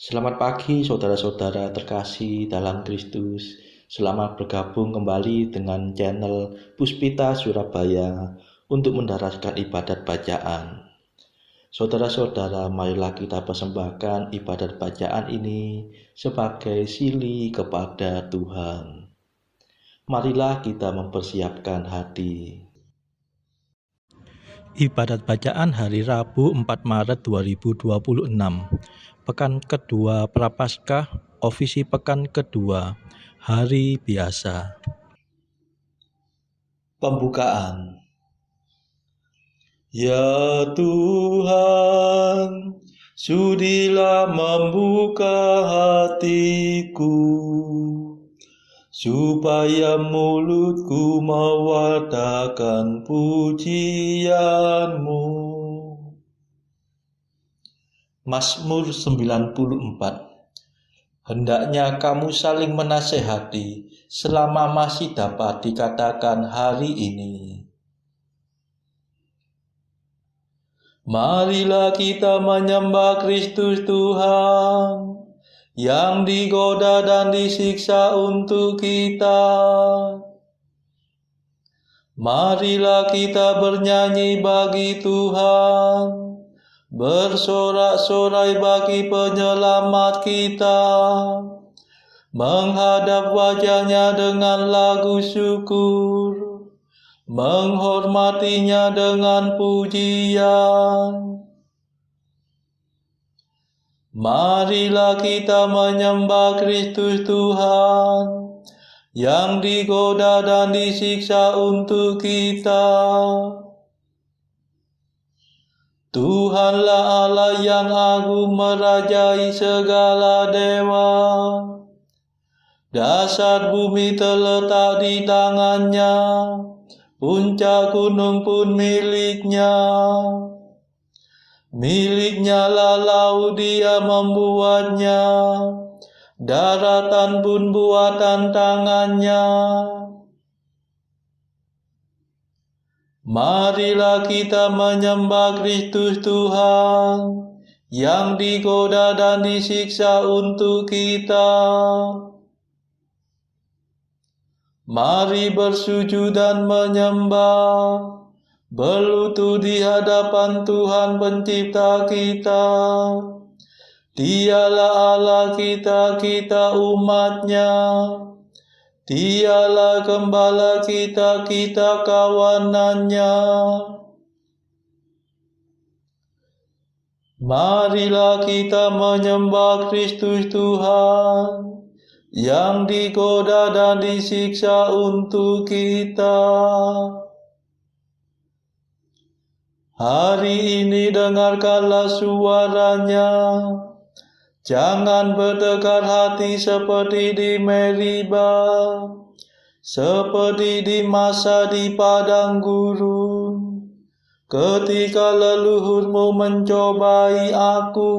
Selamat pagi saudara-saudara terkasih dalam Kristus. Selamat bergabung kembali dengan channel Puspita Surabaya untuk mendaraskan ibadat bacaan. Saudara-saudara, marilah kita persembahkan ibadat bacaan ini sebagai sili kepada Tuhan. Marilah kita mempersiapkan hati. Ibadat bacaan hari Rabu 4 Maret 2026. Pekan kedua Prapaskah, ofisi pekan kedua, hari biasa. Pembukaan. Ya Tuhan, sudilah membuka hatiku, supaya mulutku mewartakan pujian-Mu. Mazmur 94. Hendaknya kamu saling menasehati selama masih dapat dikatakan hari ini. Marilah kita menyembah Kristus Tuhan yang digoda dan disiksa untuk kita. Marilah kita bernyanyi bagi Tuhan, bersorak-sorai bagi penyelamat kita, menghadap wajah-Nya dengan lagu syukur, menghormatinya dengan pujian. Marilah kita menyembah Kristus Tuhan yang digoda dan disiksa untuk kita. Tuhanlah Allah yang agung merajai segala dewa. Dasar bumi terletak di tangan-Nya, puncak gunung pun milik-Nya. Milik-Nya lah laut, Dia membuatnya, daratan pun buatan tangan-Nya. Marilah kita menyembah Kristus Tuhan yang digoda dan disiksa untuk kita. Mari bersujud dan menyembah, berlutut di hadapan Tuhan pencipta kita. Dialah Allah kita, kita umat-Nya. Dialah gembala kita, kita kawanan-Nya. Marilah kita menyembah Kristus Tuhan yang digoda dan disiksa untuk kita. Hari ini dengarkanlah suara-Nya. Jangan bertekad hati seperti di Meriba, seperti di masa di padang gurun, ketika leluhurmu mencobai aku,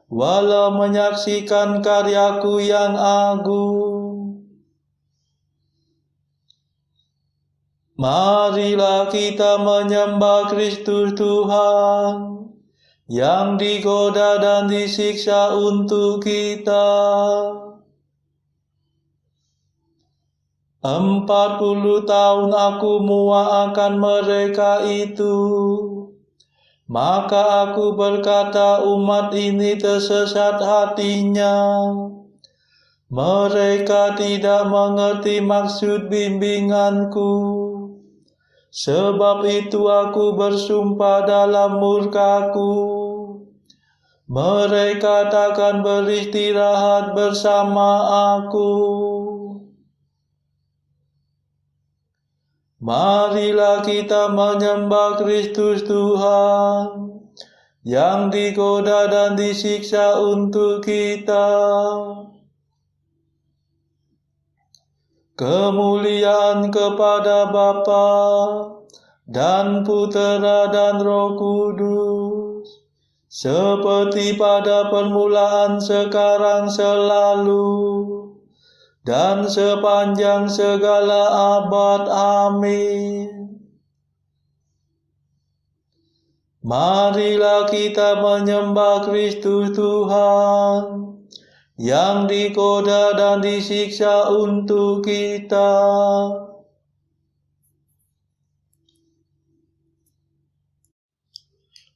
walau menyaksikan karyaku yang agung. Marilah kita menyembah Kristus Tuhan yang digoda dan disiksa untuk kita. 40 tahun aku muak akan mereka itu. Maka aku berkata, umat ini tersesat hatinya. Mereka tidak mengerti maksud bimbinganku. Sebab itu aku bersumpah dalam murkaku, mereka takkan beristirahat bersama aku. Marilah kita menyembah Kristus Tuhan yang digoda dan disiksa untuk kita. Kemuliaan kepada Bapa dan Putera dan Roh Kudus, seperti pada permulaan, sekarang, selalu, dan sepanjang segala abad. Amin. Marilah kita menyembah Kristus Tuhan, yang digoda dan disiksa untuk kita.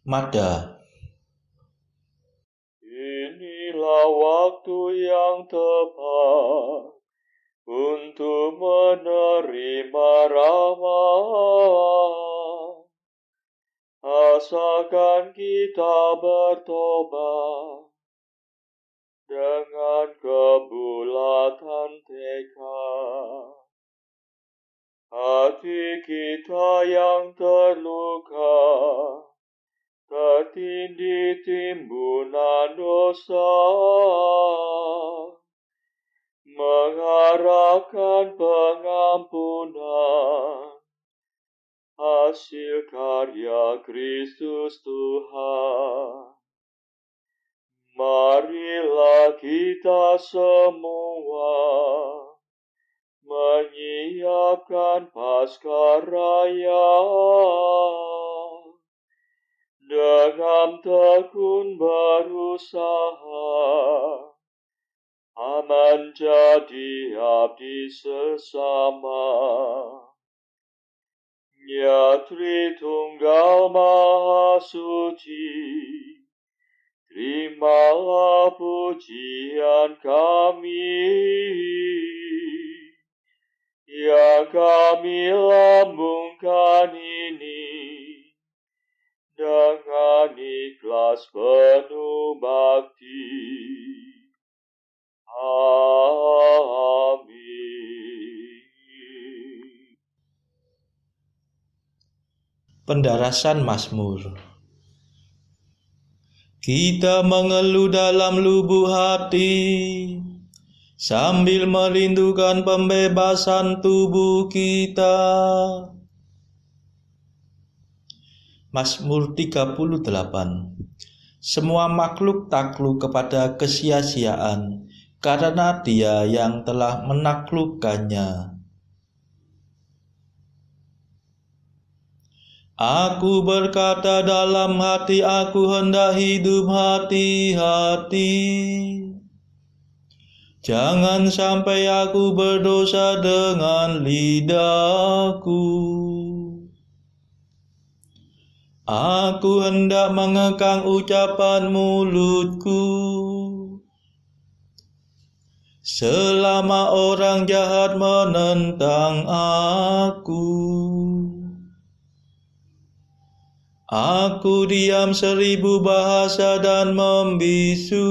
Mada. Inilah waktu yang tepat untuk menerima rahmat. Asalkan kita bertobat dengan kebulatan tekad. Hati kita yang terluka, tertindih timbunan dosa, mengharapkan pengampunan, hasil karya Kristus Tuhan. Marilah kita semua menyiapkan Paskah Raya dengan tekun berusaha menjadi abdi sesama. Ya Tritunggal Maha Suci, terimalah pujian kami yang kami lambungkan ini dengan ikhlas penuh bakti. Amin. Pendarasan Mazmur. Kita mengeluh dalam lubuk hati, sambil merindukan pembebasan tubuh kita. Mazmur 38. Semua makhluk takluk kepada kesia-siaan, karena Dia yang telah menaklukkannya. Aku berkata dalam hati aku, hendak hidup hati-hati. Jangan sampai aku berdosa dengan lidahku. Aku hendak mengekang ucapan mulutku, selama orang jahat menentang aku. Aku diam 1000 bahasa dan membisu,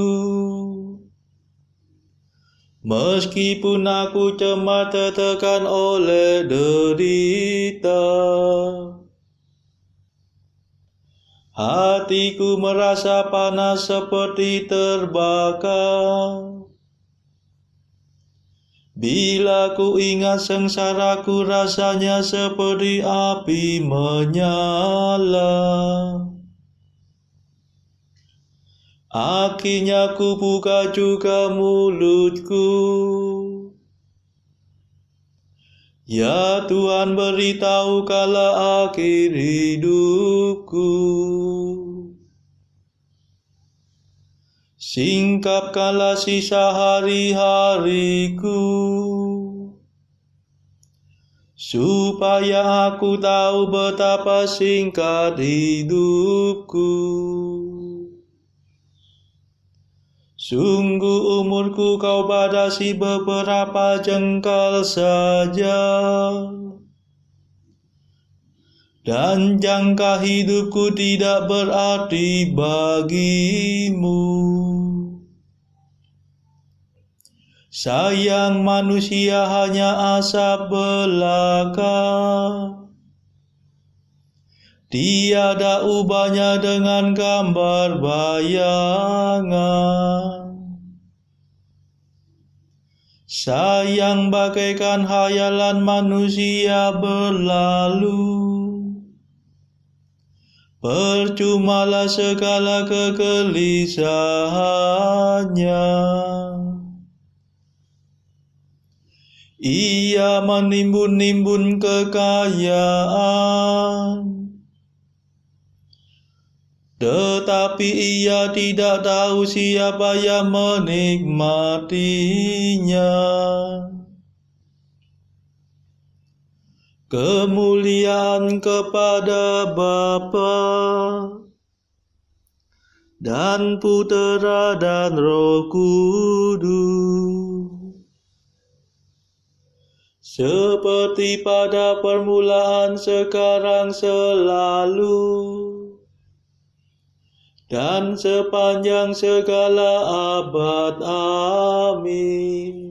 meskipun aku cemas tertekan oleh derita. Hatiku merasa panas seperti terbakar. Bila ku ingat sengsaraku, rasanya seperti api menyala. Akhirnya ku buka juga mulutku. Ya Tuhan, beritahukanlah akhir hidupku. Singkapkanlah sisa hari-hariku, supaya aku tahu betapa singkat hidupku. Sungguh umurku kau batasi beberapa jengkal saja, dan jangka hidupku tidak berarti bagimu. Sayang manusia hanya asap belaka, tiada ubahnya dengan gambar bayangan. Sayang bagaikan hayalan manusia berlalu, percumalah segala kegelisahannya. Ia menimbun-nimbun kekayaan, tetapi ia tidak tahu siapa yang menikmatinya. Kemuliaan kepada Bapa dan Putera dan Roh Kudus, seperti pada permulaan, sekarang, selalu, dan sepanjang segala abad. Amin.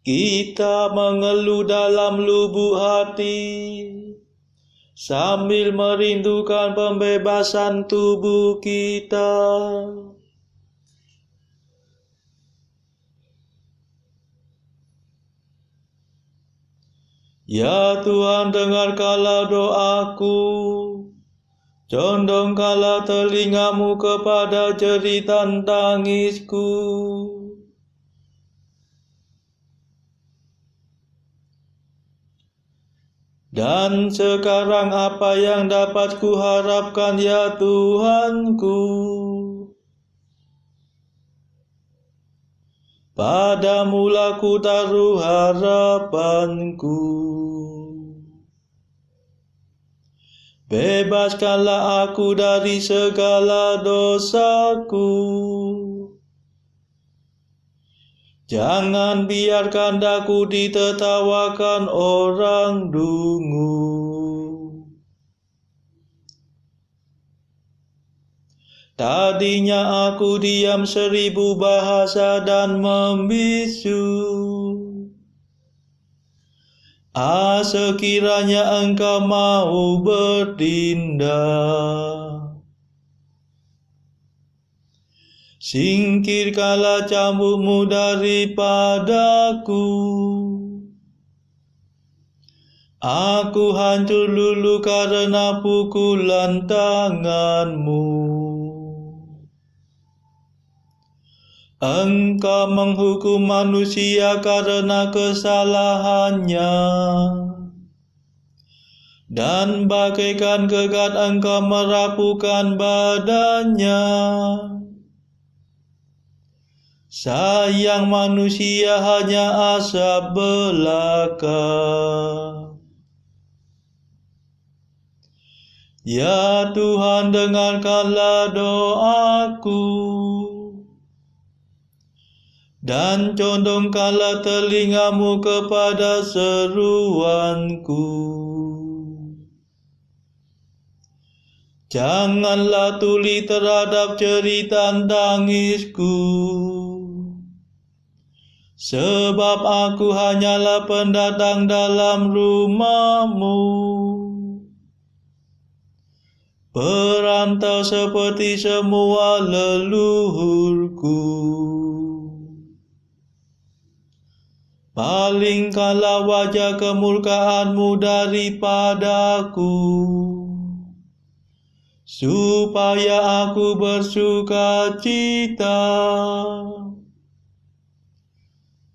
Kita mengeluh dalam lubuk hati, sambil merindukan pembebasan tubuh kita. Ya Tuhan, dengarkanlah doaku, condongkanlah telingamu kepada jeritan tangisku. Dan sekarang apa yang dapat kuharapkan, ya Tuhanku? Padamulah ku taruh harapanku. Bebaskanlah aku dari segala dosaku. Jangan biarkan daku ditertawakan orang dungu. Tadinya aku diam 1000 bahasa dan membisu. Sekiranya Engkau mau bertindak, singkirkanlah cambukmu daripadaku. Aku hancur lulu karena pukulan tanganmu. Engkau menghukum manusia karena kesalahannya, dan bagaikan gegat Engkau merapuhkan badannya. Sayang manusia hanya asap belaka. Ya Tuhan, dengarkanlah doaku, dan condongkanlah telingamu kepada seruanku. Janganlah tuli terhadap jeritan tangisku, sebab aku hanyalah pendatang dalam rumah-Mu, perantau seperti semua leluhurku. Palingkanlah wajah kemurkaan-Mu daripadaku, supaya aku bersuka cita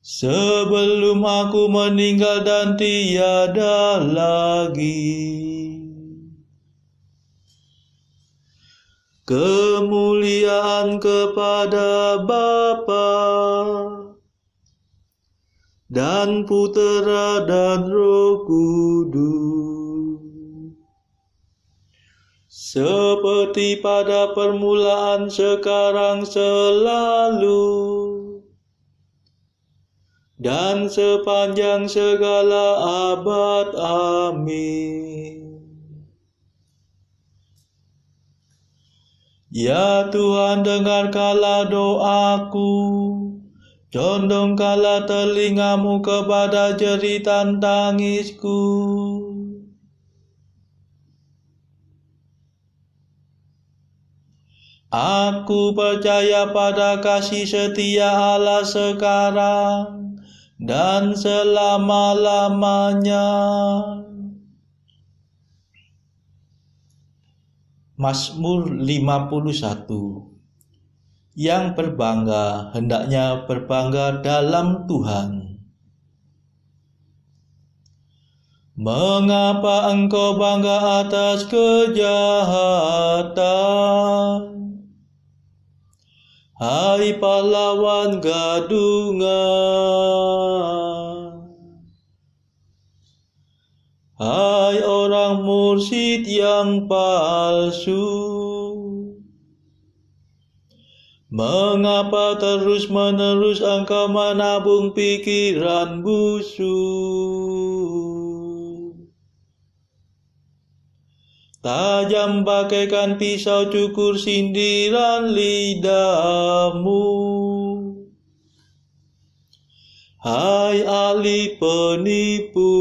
sebelum aku meninggal dan tiada lagi. Kemuliaan kepada Bapa dan Putera dan Roh Kudus, seperti pada permulaan, sekarang, selalu, dan sepanjang segala abad. Amin. Ya Tuhan, dengarkanlah doaku, condongkanlah telingamu kepada jeritan tangisku. Aku percaya pada kasih setia Allah sekarang dan selama-lamanya. Mazmur 51. Yang berbangga hendaknya berbangga dalam Tuhan. Mengapa engkau bangga atas kejahatan? Hai pahlawan gadungan, hai orang mursyid yang palsu, mengapa terus-menerus engkau menabung pikiran busuk? Tajam bagaikan pisau cukur sindiran lidahmu, hai ahli penipu.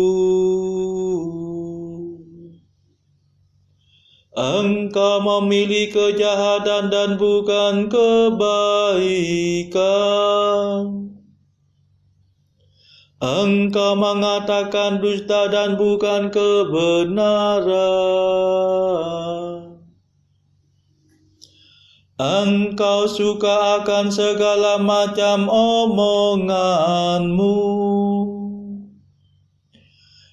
Engkau memilih kejahatan dan bukan kebaikan. Engkau mengatakan dusta dan bukan kebenaran. Engkau suka akan segala macam omonganmu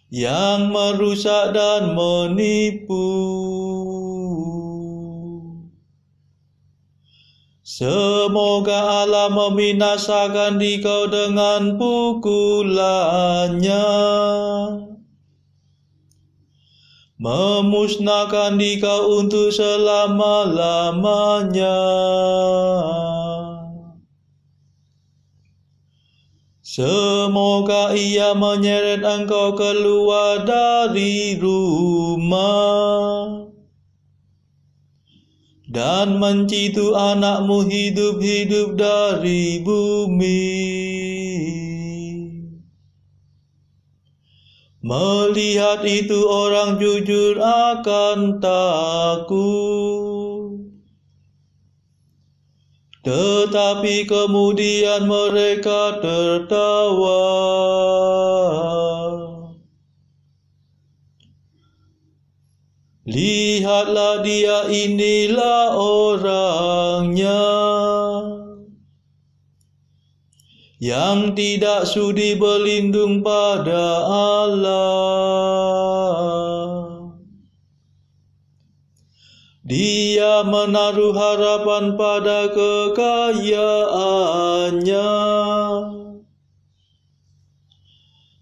yang merusak dan menipu. Semoga Allah membinasakan dikau dengan pukulannya, memusnahkan dikau untuk selama-lamanya. Semoga ia menyeret engkau keluar dari rumah dan mencitu anakmu hidup-hidup dari bumi. Melihat itu orang jujur akan takut, tetapi kemudian mereka tertawa. Lihatlah dia, inilah orangnya yang tidak sudi berlindung pada Allah. Dia menaruh harapan pada kekayaannya.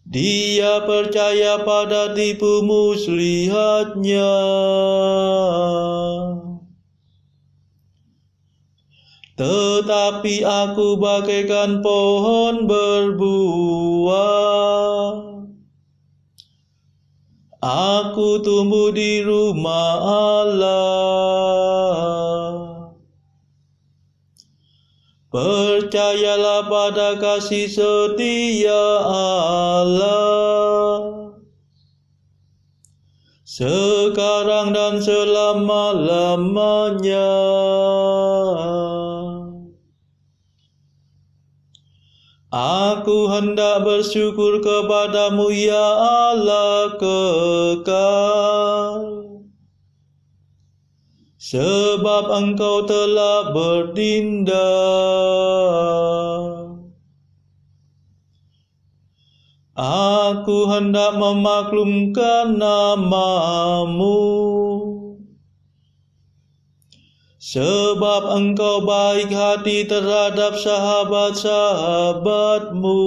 Dia percaya pada tipu muslihatnya. Tetapi aku bagaikan pohon berbuah. Aku tumbuh di rumah Allah. Percayalah pada kasih setia Allah, sekarang dan selama-lamanya. Aku hendak bersyukur kepadamu ya Allah kekal, sebab engkau telah bertindak. Aku hendak memaklumkan namamu, sebab engkau baik hati terhadap sahabat-sahabatmu.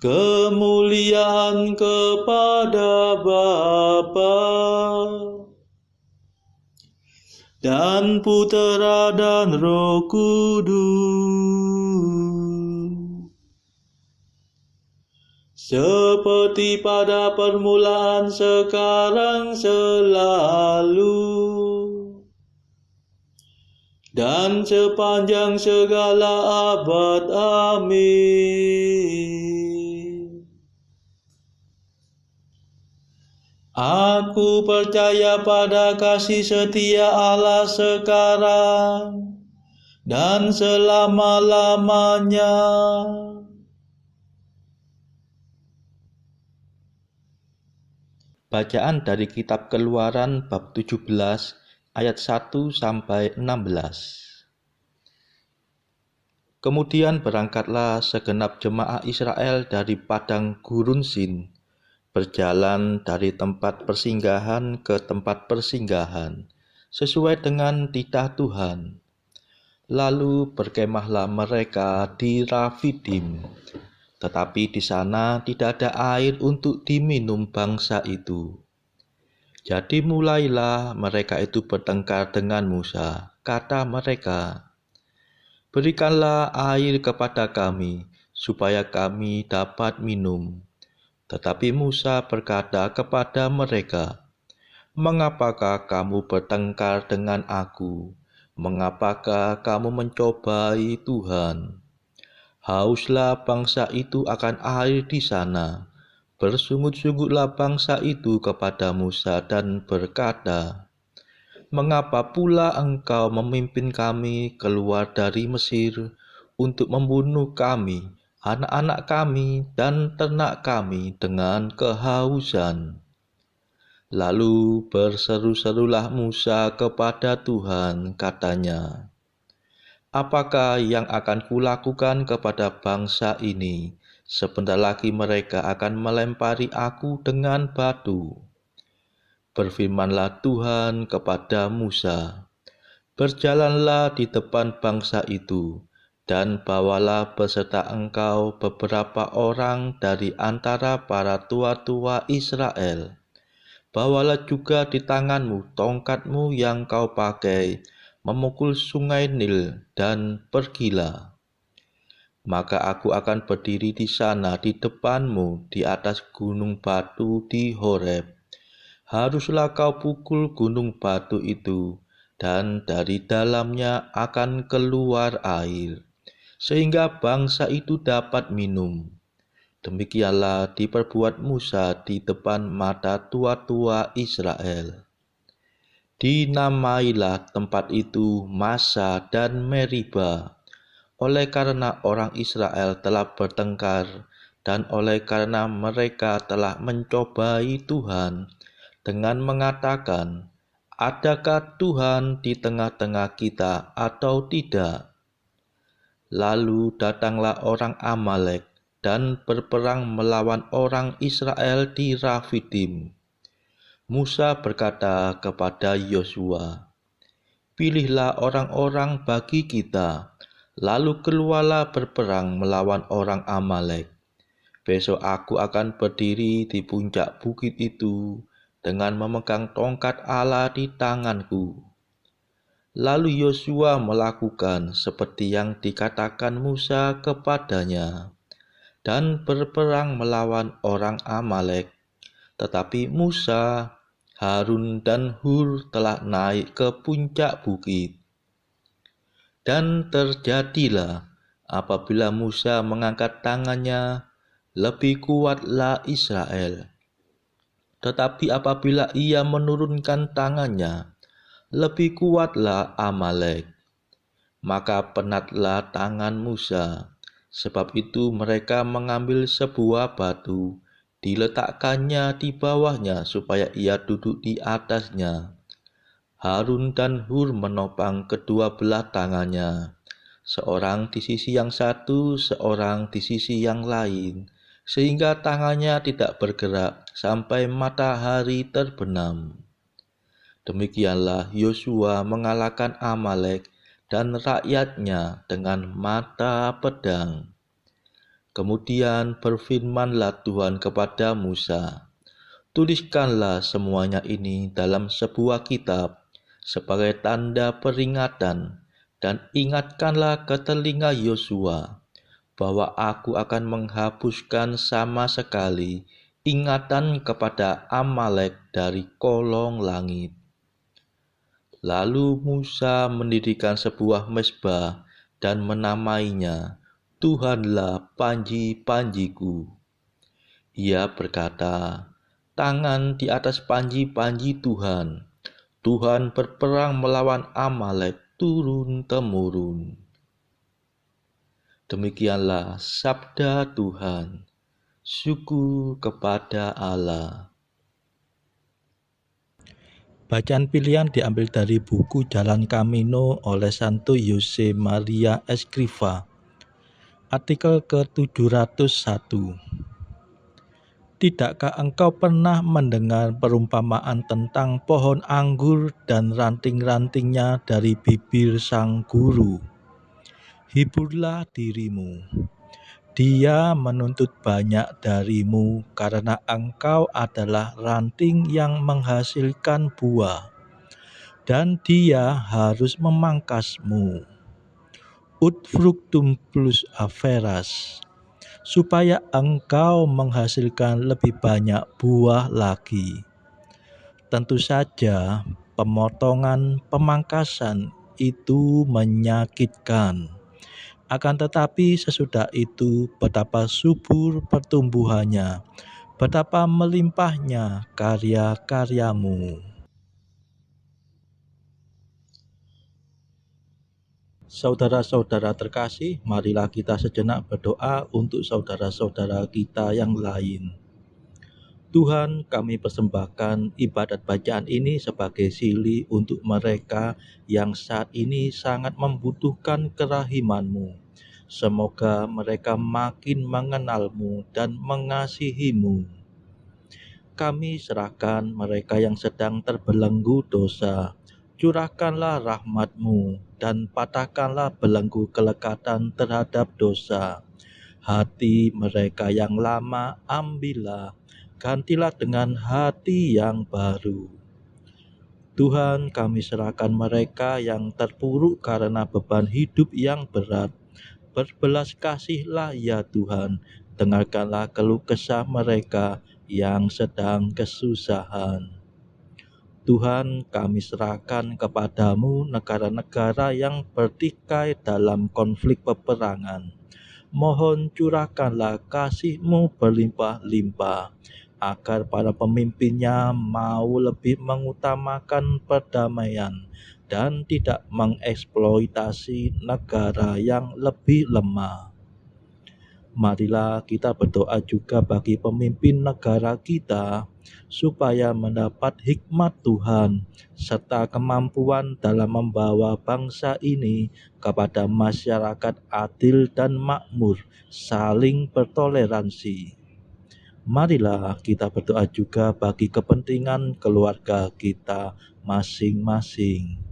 Kemuliaan kepada Bapa dan Putera dan Roh Kudus, seperti pada permulaan, sekarang, selalu, dan sepanjang segala abad. Amin. Aku percaya pada kasih setia Allah sekarang dan selama-lamanya. Bacaan dari kitab Keluaran bab 17 ayat 1 sampai 16. Kemudian berangkatlah segenap jemaah Israel dari padang gurun Sin, berjalan dari tempat persinggahan ke tempat persinggahan, sesuai dengan titah Tuhan. Lalu berkemahlah mereka di Rafidim, tetapi di sana tidak ada air untuk diminum bangsa itu. Jadi mulailah mereka itu bertengkar dengan Musa. Kata mereka, "Berikanlah air kepada kami, supaya kami dapat minum." Tetapi Musa berkata kepada mereka, "Mengapakah kamu bertengkar dengan aku? Mengapakah kamu mencobai Tuhan?" Hauslah bangsa itu akan air di sana. Bersungut-sungutlah bangsa itu kepada Musa dan berkata, "Mengapa pula engkau memimpin kami keluar dari Mesir untuk membunuh kami, anak-anak kami, dan ternak kami dengan kehausan?" Lalu berseru-serulah Musa kepada Tuhan, katanya, "Apakah yang akan kulakukan kepada bangsa ini? Sebentar lagi mereka akan melempari aku dengan batu." Berfirmanlah Tuhan kepada Musa, "Berjalanlah di depan bangsa itu, dan bawalah beserta engkau beberapa orang dari antara para tua-tua Israel. Bawalah juga di tanganmu tongkatmu yang kau pakai memukul sungai Nil, dan pergilah. Maka aku akan berdiri di sana di depanmu di atas gunung batu di Horeb. Haruslah kau pukul gunung batu itu, dan dari dalamnya akan keluar air, sehingga bangsa itu dapat minum." Demikianlah diperbuat Musa di depan mata tua-tua Israel. Dinamailah tempat itu Massa dan Meriba, oleh karena orang Israel telah bertengkar, dan oleh karena mereka telah mencobai Tuhan dengan mengatakan, "Adakah Tuhan di tengah-tengah kita atau tidak?" Lalu datanglah orang Amalek dan berperang melawan orang Israel di Rafidim. Musa berkata kepada Yosua, "Pilihlah orang-orang bagi kita, lalu keluarlah berperang melawan orang Amalek. Besok aku akan berdiri di puncak bukit itu dengan memegang tongkat Allah di tanganku." Lalu Yosua melakukan seperti yang dikatakan Musa kepadanya, dan berperang melawan orang Amalek. Tetapi Musa, Harun, dan Hur telah naik ke puncak bukit. Dan terjadilah apabila Musa mengangkat tangannya, lebih kuatlah Israel. Tetapi apabila ia menurunkan tangannya, lebih kuatlah Amalek. Maka penatlah tangan Musa. Sebab itu mereka mengambil sebuah batu, diletakkannya di bawahnya supaya ia duduk di atasnya. Harun dan Hur menopang kedua belah tangannya, seorang di sisi yang satu, seorang di sisi yang lain, sehingga tangannya tidak bergerak sampai matahari terbenam. Demikianlah Yosua mengalahkan Amalek dan rakyatnya dengan mata pedang. Kemudian berfirmanlah Tuhan kepada Musa, "Tuliskanlah semuanya ini dalam sebuah kitab sebagai tanda peringatan, dan ingatkanlah ke telinga Yosua bahwa aku akan menghapuskan sama sekali ingatan kepada Amalek dari kolong langit." Lalu Musa mendirikan sebuah mezbah dan menamainya, "Tuhanlah panji-panjiku." Ia berkata, "Tangan di atas panji-panji Tuhan. Tuhan berperang melawan Amalek turun-temurun." Demikianlah sabda Tuhan. Syukur kepada Allah. Bacaan pilihan diambil dari buku Jalan Camino oleh Santo Jose Maria Escrivá. Artikel ke-701. Tidakkah engkau pernah mendengar perumpamaan tentang pohon anggur dan ranting-rantingnya dari bibir sang guru? Hiburlah dirimu. Dia menuntut banyak darimu karena engkau adalah ranting yang menghasilkan buah, dan dia harus memangkasmu. Ut fructum plus aferas, supaya engkau menghasilkan lebih banyak buah lagi. Tentu saja, pemangkasan itu menyakitkan. Akan tetapi sesudah itu betapa subur pertumbuhannya, betapa melimpahnya karya-karyamu. Saudara-saudara terkasih, marilah kita sejenak berdoa untuk saudara-saudara kita yang lain. Tuhan, kami persembahkan ibadat bacaan ini sebagai silih untuk mereka yang saat ini sangat membutuhkan kerahiman-Mu. Semoga mereka makin mengenal-Mu dan mengasihi-Mu. Kami serahkan mereka yang sedang terbelenggu dosa. Curahkanlah rahmat-Mu dan patahkanlah belenggu kelekatan terhadap dosa. Hati mereka yang lama ambillah, gantilah dengan hati yang baru. Tuhan, kami serahkan mereka yang terpuruk karena beban hidup yang berat. Berbelas kasihlah ya Tuhan, dengarkanlah keluh kesah mereka yang sedang kesusahan. Tuhan, kami serahkan kepadamu negara-negara yang bertikai dalam konflik peperangan. Mohon curahkanlah kasih-Mu berlimpah-limpah, agar para pemimpinnya mau lebih mengutamakan perdamaian dan tidak mengeksploitasi negara yang lebih lemah. Marilah kita berdoa juga bagi pemimpin negara kita, supaya mendapat hikmat Tuhan, serta kemampuan dalam membawa bangsa ini kepada masyarakat adil dan makmur, saling bertoleransi. Marilah kita berdoa juga bagi kepentingan keluarga kita masing-masing.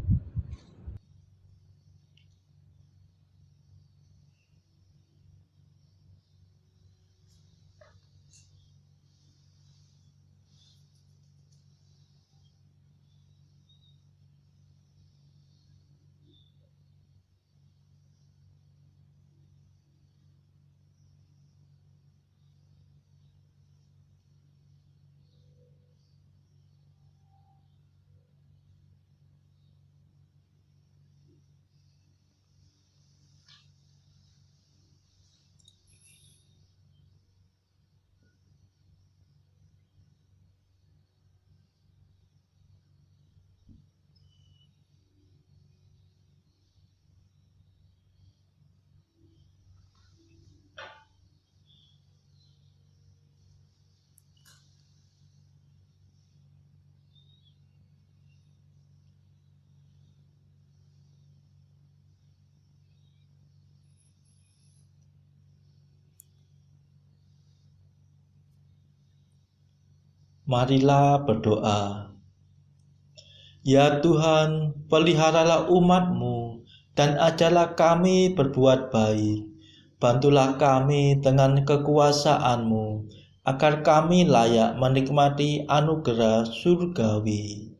Marilah berdoa. Ya Tuhan, peliharalah umat-Mu dan ajarlah kami berbuat baik. Bantulah kami dengan kekuasaan-Mu, agar kami layak menikmati anugerah surgawi.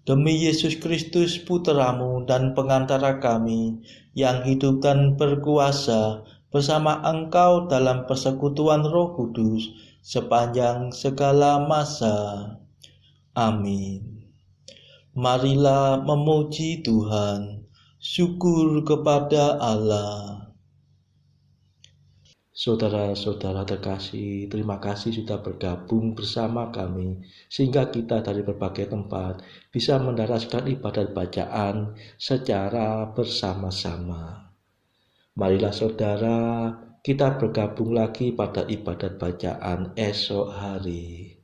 Demi Yesus Kristus Putra-Mu dan pengantara kami, yang hidup dan berkuasa bersama Engkau dalam persekutuan Roh Kudus sepanjang segala masa. Amin. Marilah memuji Tuhan. Syukur kepada Allah. Saudara-saudara terkasih, terima kasih sudah bergabung bersama kami, sehingga kita dari berbagai tempat bisa mendaraskan ibadat bacaan secara bersama-sama. Marilah saudara, kita bergabung lagi pada ibadat bacaan esok hari.